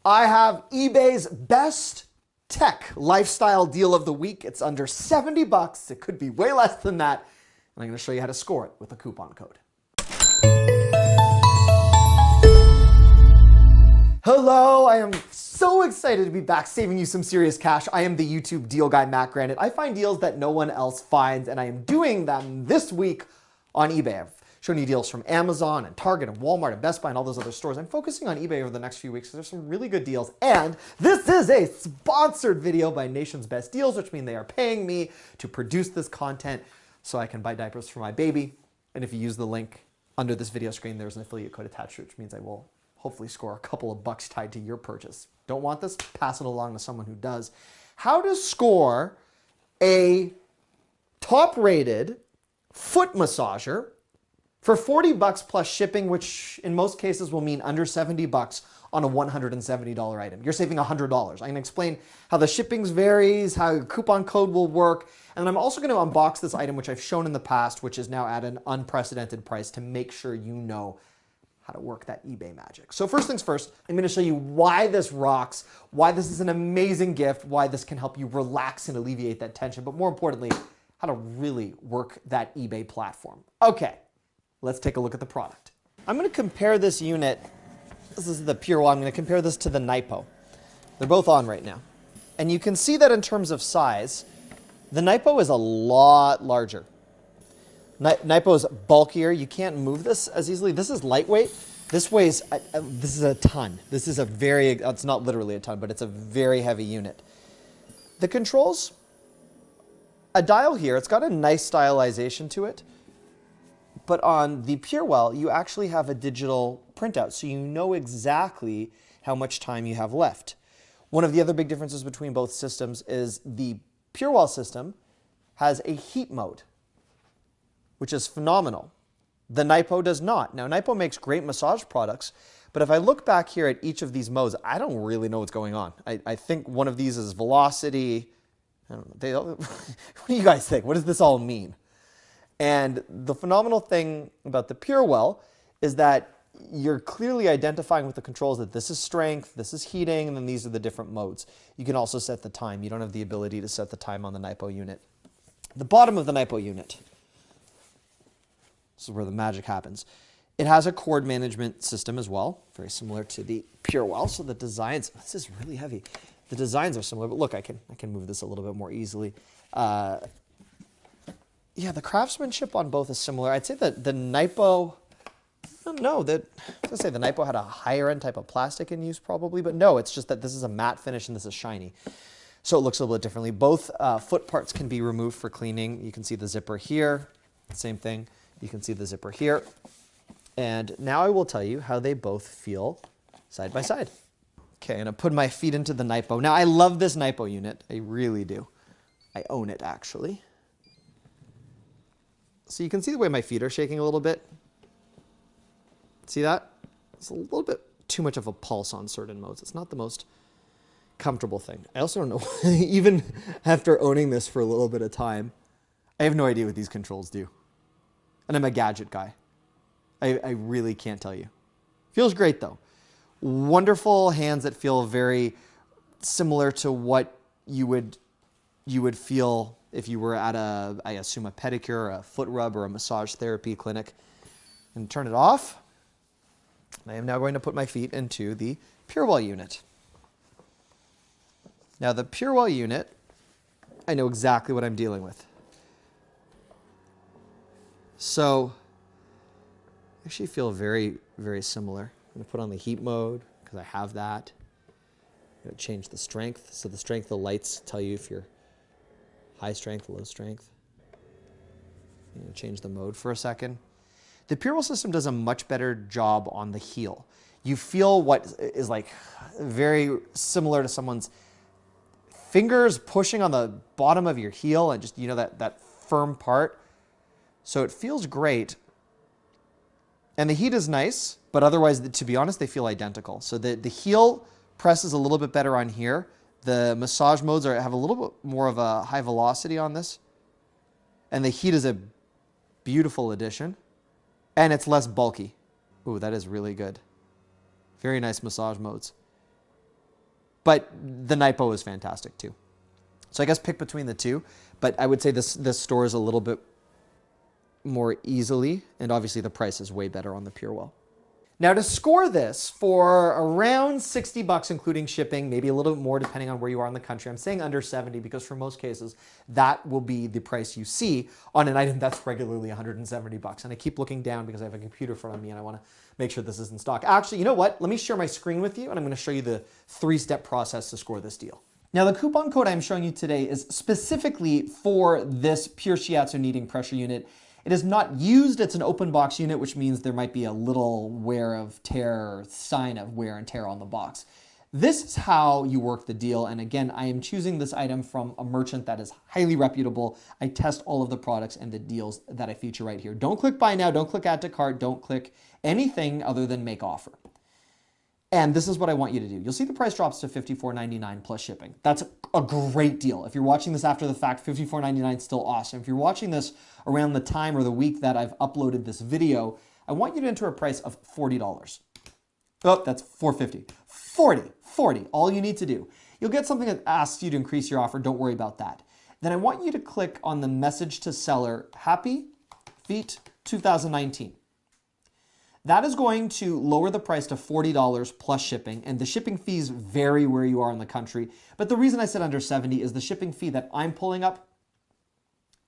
I have eBay's best tech lifestyle deal of the week. It's under 70 bucks. It could be way less than that. And I'm going to show you how to score it with a coupon code. Hello, I am so excited to be back saving you some serious cash. I am the YouTube deal guy, Matt Granite. I find deals that no one else finds, and I am doing them this week on eBay. I've shown you deals from Amazon and Target and Walmart and Best Buy and all those other stores. I'm focusing on eBay over the next few weeks because there's some really good deals. And this is a sponsored video by Nation's Best Deals, which means they are paying me to produce this content so I can buy diapers for my baby. And if you use the link under this video screen, there's an affiliate code attached, which means I will hopefully score a couple of bucks tied to your purchase. Don't want this? Pass it along to someone who does. How to score a top-rated foot massager for 40 bucks plus shipping, which in most cases will mean under 70 bucks on a $170 item. You're saving $100. I'm going to explain how the shipping varies, how your coupon code will work, and I'm also going to unbox this item, which I've shown in the past, which is now at an unprecedented price to make sure you know how to work that eBay magic. So first things first, I'm going to show you why this rocks, why this is an amazing gift, why this can help you relax and alleviate that tension, but more importantly, how to really work that eBay platform. Okay, let's take a look at the product. I'm going to compare this unit, this is the PureWell, I'm going to compare this to the Nypo. They're both on right now. And you can see that in terms of size, the Nypo is a lot larger. Nypo is bulkier. You can't move this as easily. This is lightweight. This weighs, this is a ton. This is a very, it's not literally a ton, but it's a very heavy unit. The controls, a dial here, it's got a nice stylization to it. But on the PureWell, you actually have a digital printout, so you know exactly how much time you have left. One of the other big differences between both systems is the PureWell system has a heat mode, which is phenomenal. The Nypo does not. Now, Nypo makes great massage products, but if I look back here at each of these modes, I don't really know what's going on. I think one of these is velocity. I don't know. What do you guys think? What does this all mean? And the phenomenal thing about the PureWell is that you're clearly identifying with the controls that this is strength, this is heating, and then these are the different modes. You can also set the time. You don't have the ability to set the time on the Nypo unit. The bottom of the Nypo unit, this is where the magic happens. It has a cord management system as well, very similar to the PureWell. So the designs, this is really heavy. The designs are similar, but look, I can move this a little bit more easily. Yeah, the craftsmanship on both is similar. I'd say that the Nypo, I don't know, I was gonna say the Nypo had a higher end type of plastic in use probably, but no, it's just that this is a matte finish and this is shiny. So it looks a little bit differently. Both foot parts can be removed for cleaning. You can see the zipper here, same thing. You can see the zipper here. And now I will tell you how they both feel side by side. Okay, I'm gonna put my feet into the Nypo. Now I love this Nypo unit, I really do. I own it actually. So you can see the way my feet are shaking a little bit. See that? It's a little bit too much of a pulse on certain modes. It's not the most comfortable thing. I also don't know, even after owning this for a little bit of time, I have no idea what these controls do. And I'm a gadget guy. I really can't tell you. Feels great though. Wonderful hands that feel very similar to what you would feel if you were at I assume a pedicure, a foot rub, or a massage therapy clinic. And turn it off. I am now going to put my feet into the PureWell unit. Now the PureWell unit, I know exactly what I'm dealing with. So I actually feel very, very similar. I'm going to put on the heat mode because I have that. I'm going to change the strength. So the strength of the lights tell you if you're high strength, low strength. I'm going to change the mode for a second. The PureWell system does a much better job on the heel. You feel what is like very similar to someone's fingers pushing on the bottom of your heel and just, you know, that firm part. So it feels great. And the heat is nice, but otherwise, to be honest, they feel identical. So the heel press is a little bit better on here. The massage modes have a little bit more of a high velocity on this. And the heat is a beautiful addition. And it's less bulky. Ooh, that is really good. Very nice massage modes. but the Nypo is fantastic too. So I guess pick between the two, but I would say this stores a little bit more easily, and obviously the price is way better on the Purewell. Now to score this for around 60 bucks, including shipping, maybe a little bit more depending on where you are in the country. I'm saying under 70 because for most cases, that will be the price you see on an item that's regularly 170 bucks. And I keep looking down because I have a computer in front of me and I want to make sure this is in stock. Actually, you know what? Let me share my screen with you and I'm going to show you the 3-step process to score this deal. Now the coupon code I'm showing you today is specifically for this Pure Shiatsu kneading pressure unit. It is not used, it's an open box unit, which means there might be a little wear of tear or sign of wear and tear on the box. This is how you work the deal. And again, I am choosing this item from a merchant that is highly reputable. I test all of the products and the deals that I feature right here. Don't click buy now, don't click add to cart, don't click anything other than make offer. And this is what I want you to do. You'll see the price drops to $54.99 plus shipping. That's a great deal. If you're watching this after the fact, $54.99 is still awesome. If you're watching this around the time or the week that I've uploaded this video, I want you to enter a price of $40. Oh, that's $4.50. 40. All you need to do. You'll get something that asks you to increase your offer. Don't worry about that. Then I want you to click on the message to seller, Happy Feet 2019. That is going to lower the price to $40 plus shipping, and the shipping fees vary where you are in the country. But the reason I said under 70 is the shipping fee that I'm pulling up,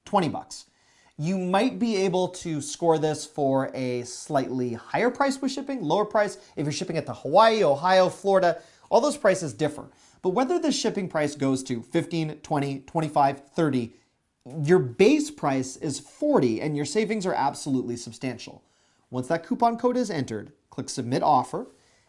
20 bucks. You might be able to score this for a slightly higher price with shipping, lower price if you're shipping it to Hawaii, Ohio, Florida. All those prices differ. But whether the shipping price goes to 15, 20, 25, 30, your base price is 40 and your savings are absolutely substantial. Once that coupon code is entered, click Submit Offer,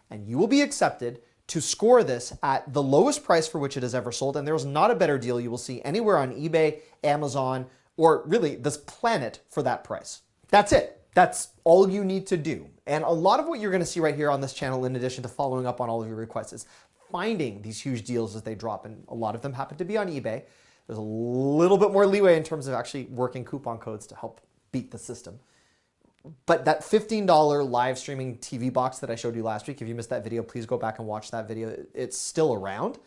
and you will be accepted to score this at the lowest price for which it has ever sold. And there is not a better deal you will see anywhere on eBay, Amazon, or really this planet for that price. That's it. That's all you need to do. And a lot of what you're going to see right here on this channel, in addition to following up on all of your requests, is finding these huge deals as they drop. And a lot of them happen to be on eBay. There's a little bit more leeway in terms of actually working coupon codes to help beat the system. But that $15 live streaming TV box that I showed you last week, if you missed that video, please go back and watch that video. It's still around.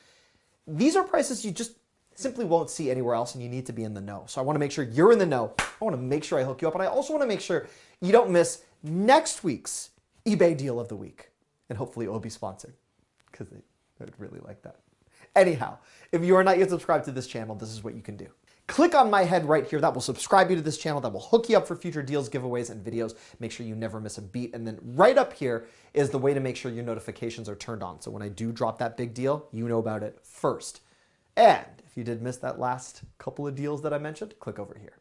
These are prices you just simply won't see anywhere else, and you need to be in the know. So I want to make sure you're in the know. I want to make sure I hook you up, and I also want to make sure you don't miss next week's eBay deal of the week. And hopefully it will be sponsored, because I would really like that. Anyhow, if you are not yet subscribed to this channel, this is what you can do. Click on my head right here. That will subscribe you to this channel. That will hook you up for future deals, giveaways, and videos. Make sure you never miss a beat. And then right up here is the way to make sure your notifications are turned on. So when I do drop that big deal, you know about it first. And if you did miss that last couple of deals that I mentioned, click over here.